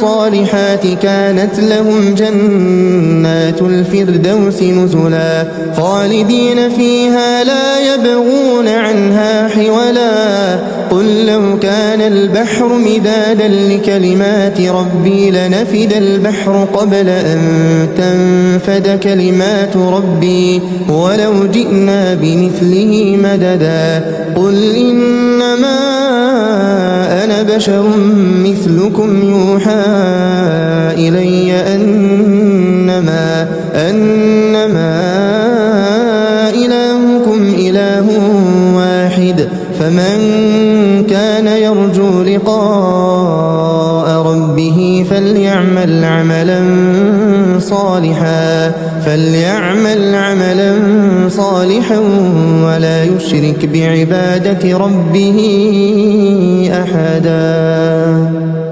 الصالحات كانت لهم جنات الفردوس نزلا خالدين فيها لا يبغون عنها حولا قل لو كان البحر مدادا لكلمات ربي لنفد البحر قبل أن تنفد كلمات ربي ولو جئنا بمثله مددا قل إنما أنا بشر مثلكم يوحى إلي أنما إلهكم إله واحد فمن كان يرجو لقاء ربه فليعمل عملا صالحا ولا يشرك بعبادة ربه أحدا.